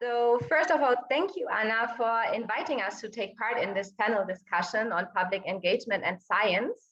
So first of all, thank you, Anna, for inviting us to take part in this panel discussion on public engagement and science.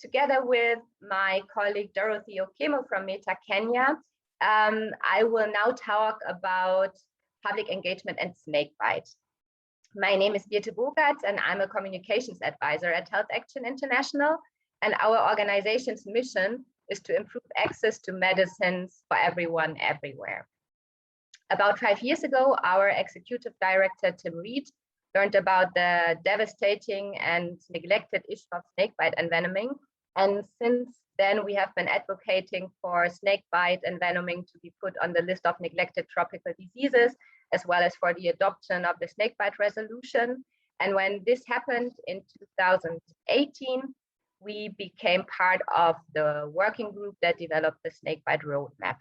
Together with my colleague Dorothy Okemo from Meta Kenya, I will now talk about public engagement and snakebite. My name is Birte Bogatz, and I'm a communications advisor at Health Action International. And our organization's mission is to improve access to medicines for everyone, everywhere. About 5 years ago, our executive director, Tim Reed, learned about the devastating and neglected issue of snakebite and venoming. And since then, we have been advocating for snakebite and venoming to be put on the list of neglected tropical diseases, as well as for the adoption of the snakebite resolution. And when this happened in 2018, we became part of the working group that developed the snakebite roadmap.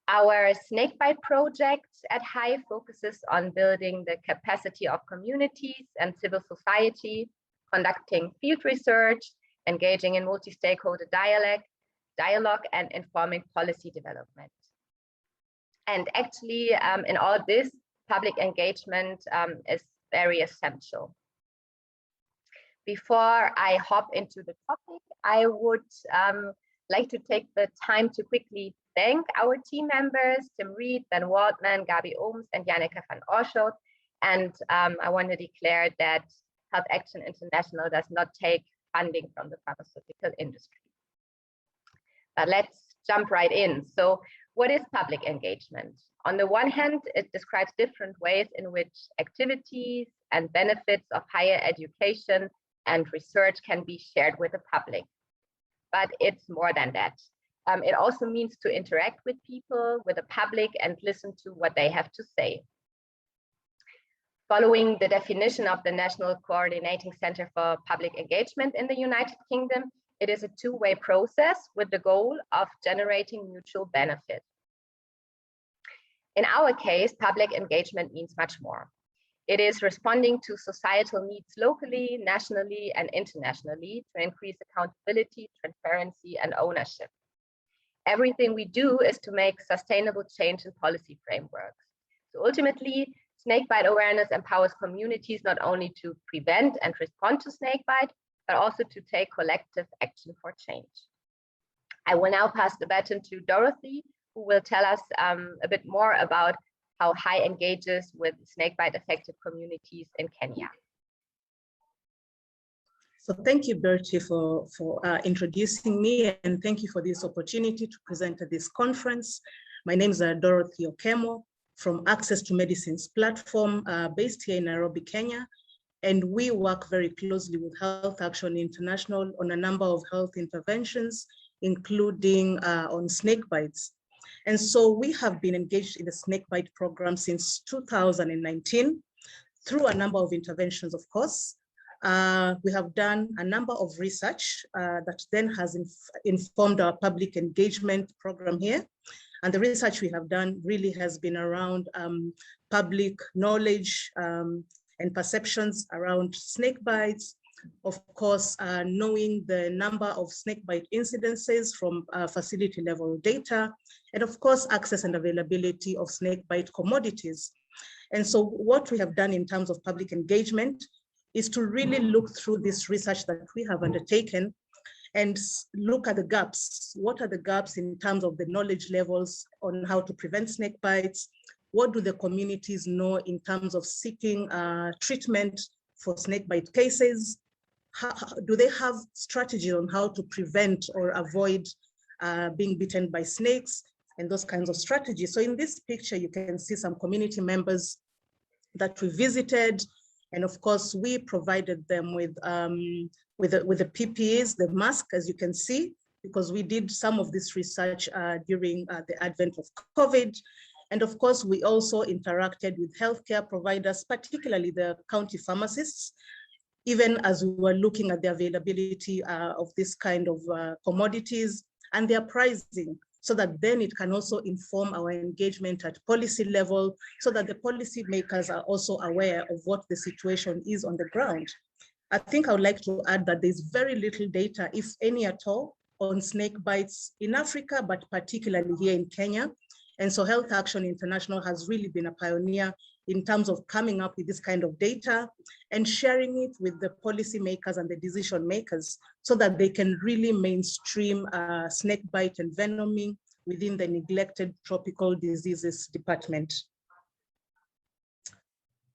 Our snakebite project at HIVE focuses on building the capacity of communities and civil society, conducting field research, engaging in multi-stakeholder dialogue, and informing policy development. And actually, in all this, public engagement is very essential. Before I hop into the topic, I would like to take the time to quickly thank our team members, Tim Reed, Ben Waldman, Gabi Ohms, and Janneke van Oorschot. And I want to declare that Health Action International does not take funding from the pharmaceutical industry. But let's jump right in. So what is public engagement? On the one hand, it describes different ways in which activities and benefits of higher education and research can be shared with the public. But it's more than that. It also means to interact with people, with the public, and listen to what they have to say. Following the definition of the National Coordinating Center for Public Engagement in the United Kingdom, it is a two-way process with the goal of generating mutual benefit. In our case, public engagement means much more. It is responding to societal needs locally, nationally, and internationally to increase accountability, transparency, and ownership. Everything we do is to make sustainable change in policy frameworks. So ultimately, snakebite awareness empowers communities not only to prevent and respond to snakebite, but also to take collective action for change. I will now pass the baton to Dorothy, who will tell us a bit more about how HIVE engages with snakebite affected communities in Kenya. So thank you, Birte, for introducing me, and thank you for this opportunity to present at this conference. My name is Dorothy Okemo from Access to Medicines platform based here in Nairobi, Kenya. And we work very closely with Health Action International on a number of health interventions, including on snake bites. And so we have been engaged in the snakebite program since 2019 through a number of interventions, of course. We have done a number of research that then has informed our public engagement program here. And the research we have done really has been around public knowledge and perceptions around snake bites. Of course, knowing the number of snakebite incidences from facility level data, and of course, access and availability of snakebite commodities. And so what we have done in terms of public engagement is to really look through this research that we have undertaken and look at the gaps. What are the gaps in terms of the knowledge levels on how to prevent snake bites? What do the communities know in terms of seeking treatment for snake bite cases? Do they have strategy on how to prevent or avoid being bitten by snakes and those kinds of strategies? So in this picture, you can see some community members that we visited. And of course, we provided them with the PPEs, the mask, as you can see, because we did some of this research during the advent of COVID. And of course, we also interacted with healthcare providers, particularly the county pharmacists, even as we were looking at the availability of this kind of commodities and their pricing, so that then it can also inform our engagement at policy level, so that the policy makers are also aware of what the situation is on the ground. I think I would like to add that there's very little data, if any at all, on snake bites in Africa, but particularly here in Kenya. And so Health Action International has really been a pioneer in terms of coming up with this kind of data and sharing it with the policymakers and the decision makers so that they can really mainstream snakebite and venoming within the neglected tropical diseases department.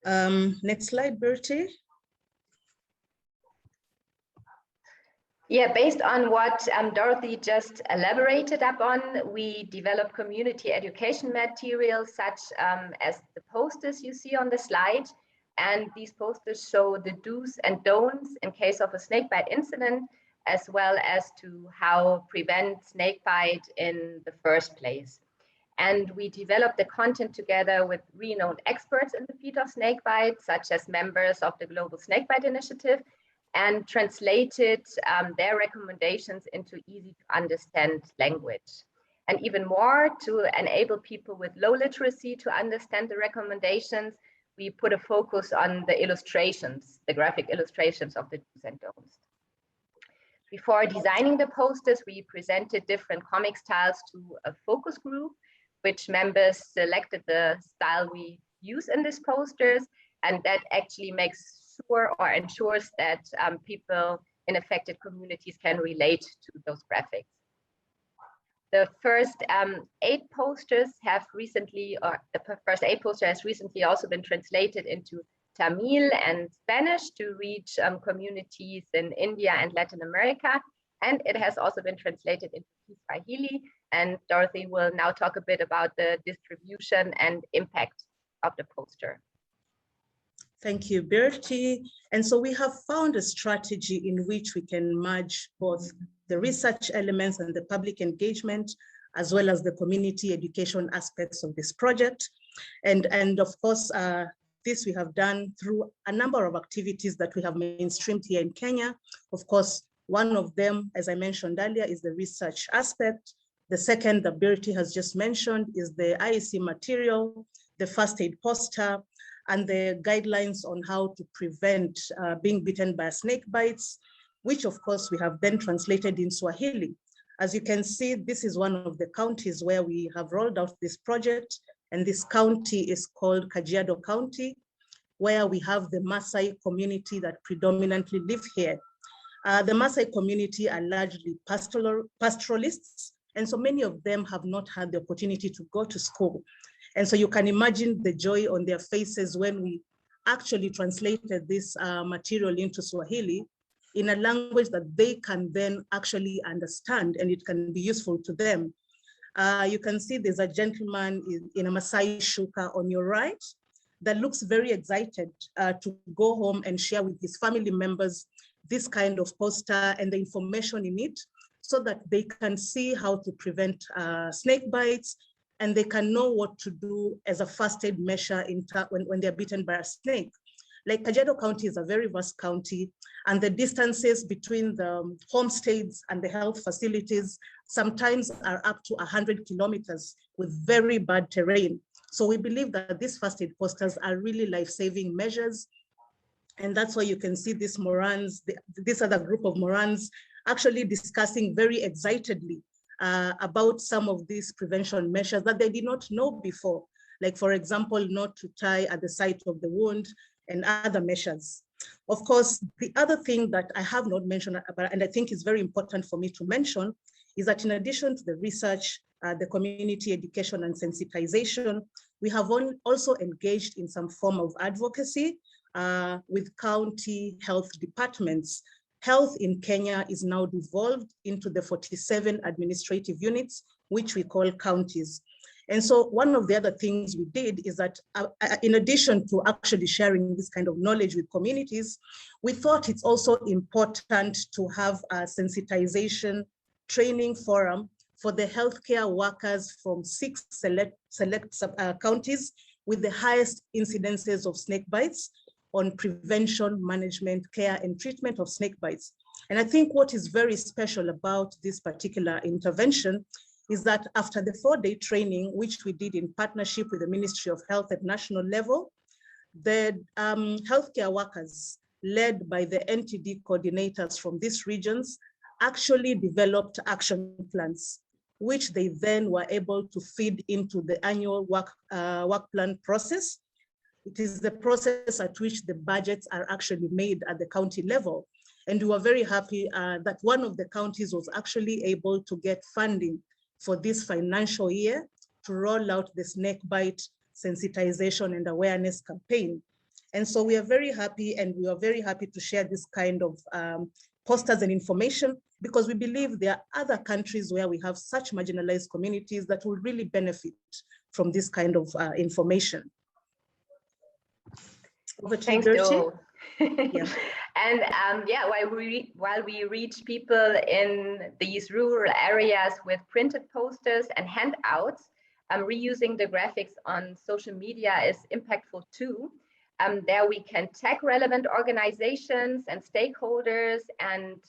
Next slide, Birte. Yeah, based on what Dorothy just elaborated upon, we develop community education materials such as the posters you see on the slide. And these posters show the do's and don'ts in case of a snakebite incident, as well as to how prevent snakebite in the first place. And we develop the content together with renowned experts in the field of snakebite, such as members of the Global Snakebite Initiative, and translated their recommendations into easy to understand language. And even more, to enable people with low literacy to understand the recommendations, we put a focus on the illustrations, the graphic illustrations of the do's and don'ts. Before designing the posters, we presented different comic styles to a focus group, which members selected the style we use in these posters, and that actually makes sure or ensures that people in affected communities can relate to those graphics. The first 8 posters have recently, or the first 8 poster has recently also been translated into Tamil and Spanish to reach communities in India and Latin America. And it has also been translated into Kiswahili. And Dorothy will now talk a bit about the distribution and impact of the poster. Thank you, Birte. And so we have found a strategy in which we can merge both the research elements and the public engagement, as well as the community education aspects of this project. And of course, this we have done through a number of activities that we have mainstreamed here in Kenya. Of course, one of them, as I mentioned earlier, is the research aspect. The second that Birte has just mentioned is the IEC material, the first aid poster, and the guidelines on how to prevent being bitten by snake bites, which of course we have then translated in Swahili. As you can see, this is one of the counties where we have rolled out this project, and this county is called Kajiado County, where we have the Maasai community that predominantly live here. The Maasai community are largely pastoralists, and so many of them have not had the opportunity to go to school. And so you can imagine the joy on their faces when we actually translated this material into Swahili in a language that they can then actually understand, and it can be useful to them. You can see there's a gentleman in a Maasai shuka on your right that looks very excited to go home and share with his family members this kind of poster and the information in it, so that they can see how to prevent snake bites, and they can know what to do as a first aid measure when they're bitten by a snake. Like Kajiado County is a very vast county, and the distances between the homesteads and the health facilities sometimes are up to 100 kilometers with very bad terrain. So we believe that these first aid posters are really life-saving measures. And that's why you can see these Morans, this other group of Morans actually discussing very excitedly about some of these prevention measures that they did not know before. Like, for example, not to tie at the site of the wound and other measures. Of course, the other thing that I have not mentioned about, and I think is very important for me to mention, is that in addition to the research, the community education and sensitization, we have also engaged in some form of advocacy with county health departments. Health in Kenya is now devolved into the 47 administrative units, which we call counties. And so one of the other things we did is that in addition to actually sharing this kind of knowledge with communities, we thought it's also important to have a sensitization training forum for the healthcare workers from 6 select counties with the highest incidences of snake bites on prevention, management, care, and treatment of snake bites. And I think what is very special about this particular intervention is that after the 4-day training, which we did in partnership with the Ministry of Health at national level, the healthcare workers led by the NTD coordinators from these regions actually developed action plans, which they then were able to feed into the annual work plan process. It is the process at which the budgets are actually made at the county level. And we were very happy that one of the counties was actually able to get funding for this financial year to roll out the snakebite sensitization and awareness campaign. And so we are very happy, and we are very happy to share this kind of posters and information, because we believe there are other countries where we have such marginalized communities that will really benefit from this kind of information. Over to you, Birte. Yeah. And yeah, while we reach people in these rural areas with printed posters and handouts, reusing the graphics on social media is impactful too. There we can tag relevant organizations and stakeholders, and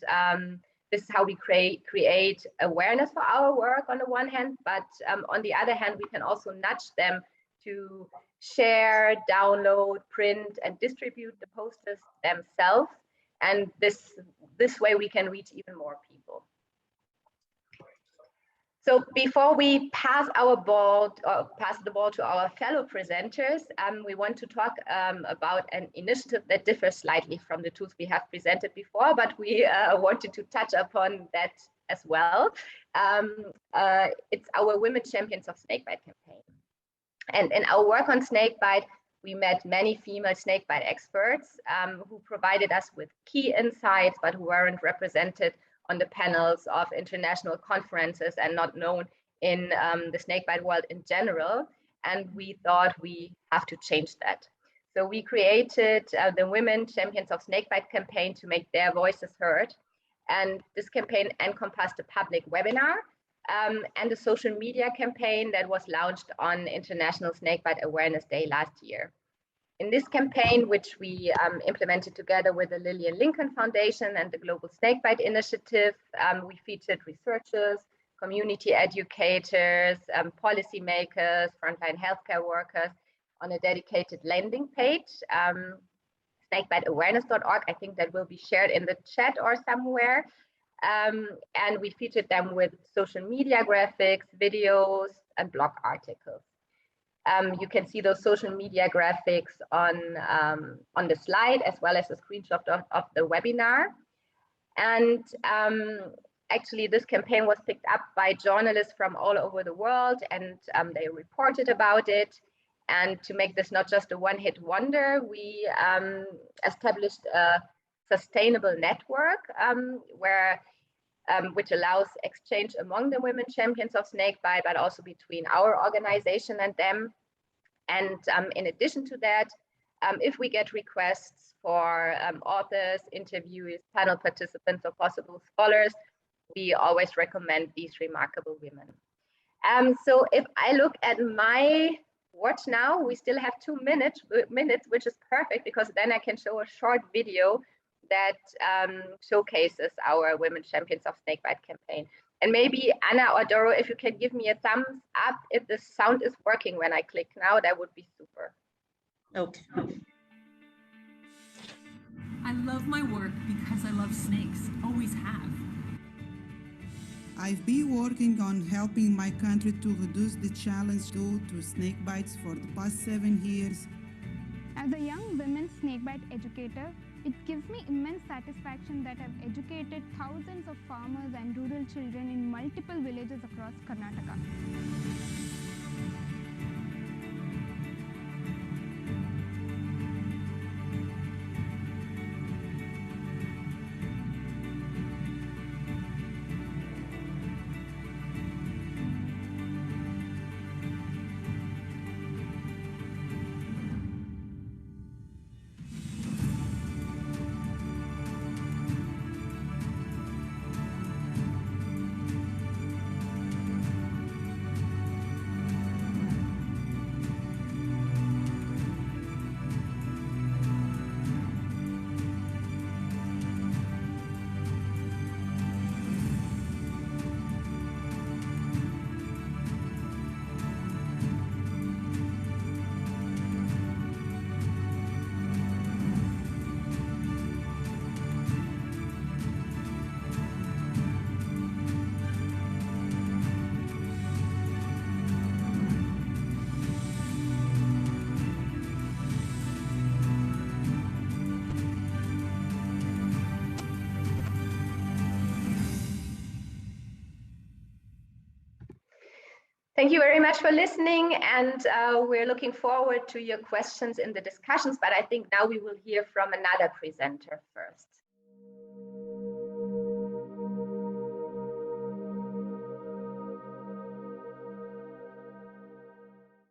this is how we create awareness for our work on the one hand, but on the other hand, we can also nudge them to share, download, print, and distribute the posters themselves. And this way we can reach even more people. So before we pass the ball to our fellow presenters, we want to talk about an initiative that differs slightly from the tools we have presented before, but we wanted to touch upon that as well. It's our Women Champions of Snakebite campaign. And in our work on snakebite, we met many female snakebite experts who provided us with key insights, but who weren't represented on the panels of international conferences and not known in the snakebite world in general. And we thought we have to change that. So we created the Women Champions of Snakebite campaign to make their voices heard. And this campaign encompassed a public webinar and a social media campaign that was launched on International Snakebite Awareness Day last year. In this campaign, which we implemented together with the Lillian Lincoln Foundation and the Global Snakebite Initiative, we featured researchers, community educators, policymakers, frontline healthcare workers on a dedicated landing page, snakebiteawareness.org. I think that will be shared in the chat or somewhere. And we featured them with social media graphics, videos, and blog articles. You can see those social media graphics on the slide, as well as a screenshot of the webinar. And actually, this campaign was picked up by journalists from all over the world, and they reported about it. And to make this not just a one-hit wonder, we established a sustainable network which allows exchange among the Women Champions of Snakebite, but also between our organization and them. And in addition to that, if we get requests for authors, interviewees, panel participants, or possible scholars, we always recommend these remarkable women. So if I look at my watch now, we still have 2 minutes, which is perfect, because then I can show a short video that showcases our Women Champions of Snakebite campaign. And maybe Anna or Doro, if you can give me a thumbs up if the sound is working when I click now, that would be super. Okay. I love my work because I love snakes, always have. I've been working on helping my country to reduce the challenge due to snake bites for the past 7 years. As a young women snakebite educator, it gives me immense satisfaction that I've educated thousands of farmers and rural children in multiple villages across Karnataka. Thank you very much for listening, and we're looking forward to your questions in the discussions, but I think now we will hear from another presenter first.